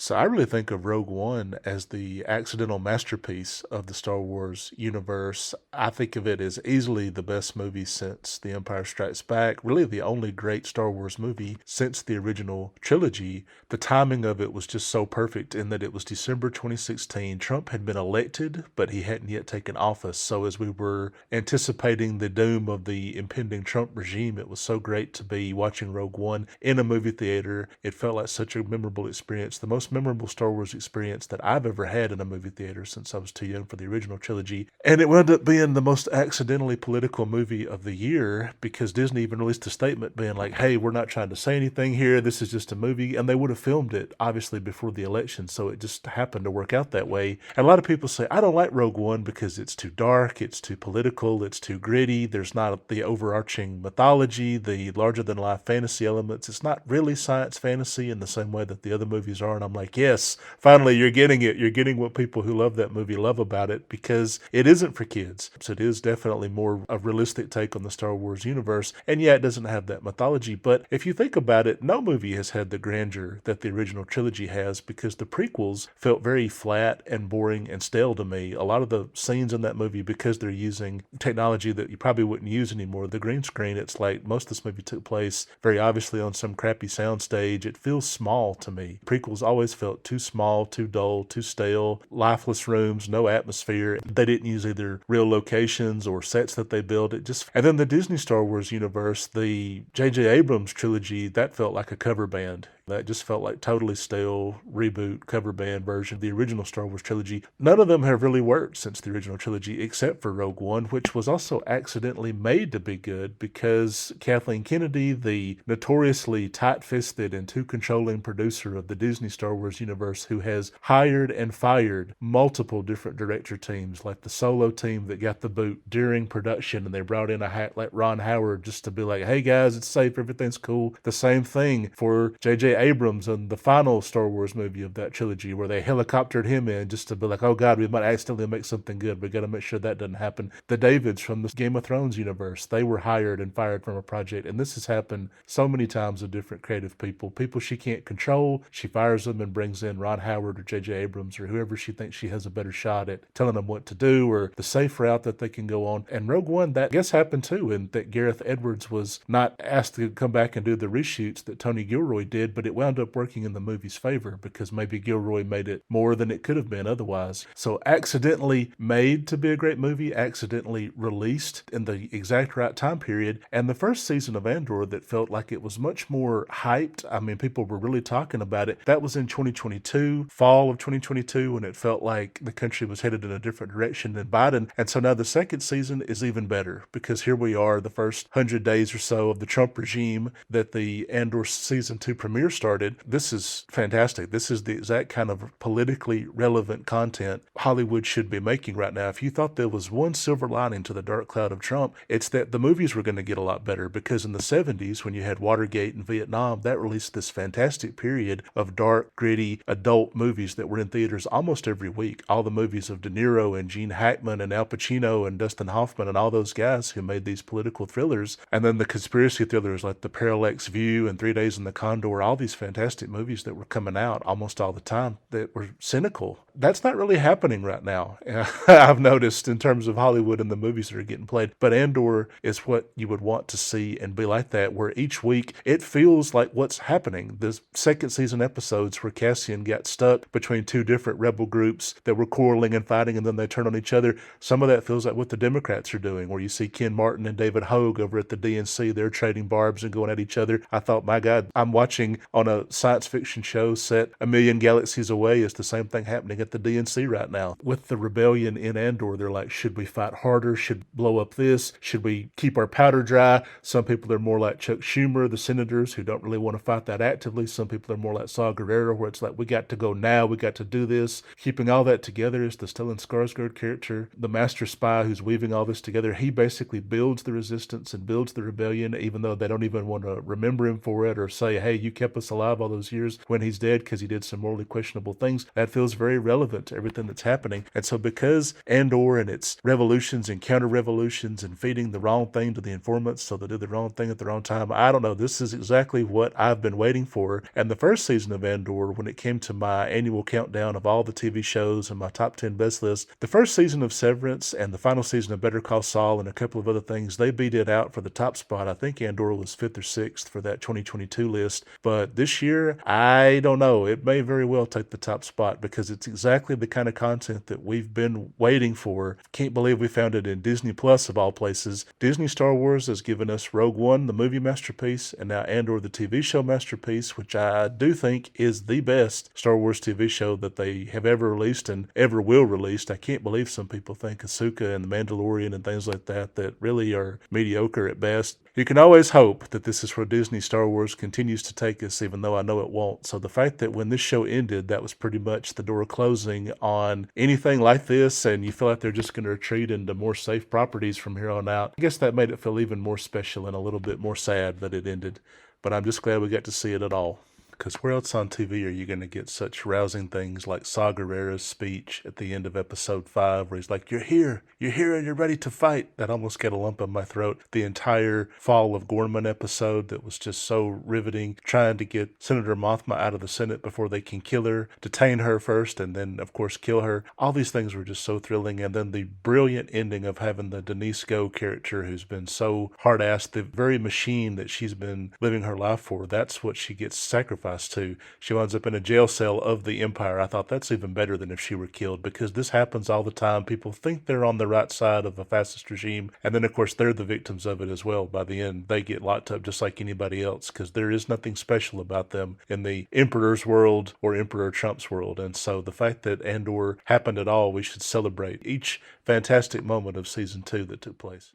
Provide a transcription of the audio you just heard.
So I really think of Rogue One as the accidental masterpiece of the Star Wars universe. I think of it as easily the best movie since The Empire Strikes Back, really the only great Star Wars movie since the original trilogy. The timing of it was just so perfect in that it was December 2016. Trump had been elected, but he hadn't yet taken office. So as we were anticipating the doom of the impending Trump regime, it was so great to be watching Rogue One in a movie theater. It felt like such a memorable experience, the most memorable Star Wars experience that I've ever had in a movie theater since I was too young for the original trilogy. And it wound up being the most accidentally political movie of the year because Disney even released a statement being like, hey, we're not trying to say anything here. This is just a movie. And they would have filmed it, obviously, before the election. So it just happened to work out that way. And a lot of people say, I don't like Rogue One because it's too dark, it's too political, it's too gritty. There's not the overarching mythology, the larger than life fantasy elements. It's not really science fantasy in the same way that the other movies are. And I'm like, yes, finally, you're getting it. You're getting what people who love that movie love about it because it isn't for kids. So it is definitely more a realistic take on the Star Wars universe. And yeah, it doesn't have that mythology. But if you think about it, no movie has had the grandeur that the original trilogy has because the prequels felt very flat and boring and stale to me. A lot of the scenes in that movie, because they're using technology that you probably wouldn't use anymore, the green screen, it's like most of this movie took place very obviously on some crappy soundstage. It feels small to me. Prequels always felt too small, too dull, too stale, lifeless rooms, no atmosphere. They didn't use either real locations or sets that they built. And then the Disney Star Wars universe, the J.J. Abrams trilogy, that felt like a cover band. That just felt like totally stale reboot cover band version of the original Star Wars trilogy. None of them have really worked since the original trilogy except for Rogue One, which was also accidentally made to be good because Kathleen Kennedy, the notoriously tight-fisted and too controlling producer of the Disney Star Wars universe, who has hired and fired multiple different director teams, like the Solo team that got the boot during production, and they brought in a hack like Ron Howard just to be like, hey guys, it's safe, everything's cool. The same thing for J.J. Abrams and the final Star Wars movie of that trilogy, where they helicoptered him in just to be like, oh God, we might accidentally make something good. We got to make sure that doesn't happen. The Davids from the Game of Thrones universe, they were hired and fired from a project. And this has happened so many times with different creative people she can't control. She fires them and brings in Ron Howard or J.J. Abrams or whoever she thinks she has a better shot at telling them what to do or the safe route that they can go on. And Rogue One, that I guess happened too, and that Gareth Edwards was not asked to come back and do the reshoots that Tony Gilroy did, but it wound up working in the movie's favor because maybe Gilroy made it more than it could have been otherwise. So accidentally made to be a great movie, accidentally released in the exact right time period. And the first season of Andor that felt like it was much more hyped. I mean, people were really talking about it. That was in 2022, fall of 2022, when it felt like the country was headed in a different direction than Biden. And so now the second season is even better because here we are, the first 100 days or so of the Trump regime that the Andor season 2 premiere started. This is fantastic. This is the exact kind of politically relevant content Hollywood should be making right now. If you thought there was one silver lining to the dark cloud of Trump, it's that the movies were going to get a lot better because in the 70s, when you had Watergate and Vietnam, that released this fantastic period of dark, gritty, adult movies that were in theaters almost every week. All the movies of De Niro and Gene Hackman and Al Pacino and Dustin Hoffman and all those guys who made these political thrillers. And then the conspiracy thrillers like The Parallax View and 3 Days in the Condor, all these fantastic movies that were coming out almost all the time that were cynical. That's not really happening right now. I've noticed in terms of Hollywood and the movies that are getting played. But Andor is what you would want to see and be like that, where each week it feels like what's happening. The second season episodes where Cassian got stuck between two different rebel groups that were quarreling and fighting and then they turn on each other. Some of that feels like what the Democrats are doing, where you see Ken Martin and David Hogue over at the DNC. They're trading barbs and going at each other. I thought, my God, I'm watching on a science fiction show set a million galaxies away. It's the same thing happening at the DNC right now. With the rebellion in Andor, they're like, should we fight harder? Should we blow up this? Should we keep our powder dry? Some people are more like Chuck Schumer, the senators, who don't really want to fight that actively. Some people are more like Saw Gerrera, where it's like, we got to go now. We got to do this. Keeping all that together is the Stellan Skarsgård character, the master spy who's weaving all this together. He basically builds the resistance and builds the rebellion, even though they don't even want to remember him for it or say, hey, you kept us us alive all those years when he's dead because he did some morally questionable things. That feels very relevant to everything that's happening. And so because Andor and its revolutions and counter-revolutions and feeding the wrong thing to the informants so they do the wrong thing at the wrong time, I don't know. This is exactly what I've been waiting for. And the first season of Andor, when it came to my annual countdown of all the TV shows and my top 10 best list, the first season of Severance and the final season of Better Call Saul and a couple of other things, they beat it out for the top spot. I think Andor was 5th or 6th for that 2022 list. But this year, I don't know. It may very well take the top spot because it's exactly the kind of content that we've been waiting for. Can't believe we found it in Disney Plus of all places. Disney Star Wars has given us Rogue One, the movie masterpiece, and now Andor, the TV show masterpiece, which I do think is the best Star Wars TV show that they have ever released and ever will release. I can't believe some people think Ahsoka and The Mandalorian and things like that really are mediocre at best. You can always hope that this is where Disney Star Wars continues to take us, even though I know it won't. So the fact that when this show ended, that was pretty much the door closing on anything like this, and you feel like they're just going to retreat into more safe properties from here on out, I guess that made it feel even more special and a little bit more sad that it ended. But I'm just glad we got to see it at all. Because where else on TV are you going to get such rousing things like Saw Gerrera's speech at the end of episode 5 where he's like, you're here and you're ready to fight? That almost got a lump in my throat. The entire Fall of Gorman episode that was just so riveting, trying to get Senator Mothma out of the Senate before they can kill her, detain her first, and then, of course, kill her. All these things were just so thrilling. And then the brilliant ending of having the Denise Go character who's been so hard-assed, the very machine that she's been living her life for, that's what she gets sacrificed to. She winds up in a jail cell of the Empire. I thought that's even better than if she were killed, because this happens all the time. People think they're on the right side of a fascist regime, and then of course they're the victims of it as well. By the end, they get locked up just like anybody else, because there is nothing special about them in the Emperor's world or Emperor Trump's world. And so the fact that Andor happened at all, we should celebrate each fantastic moment of season 2 that took place.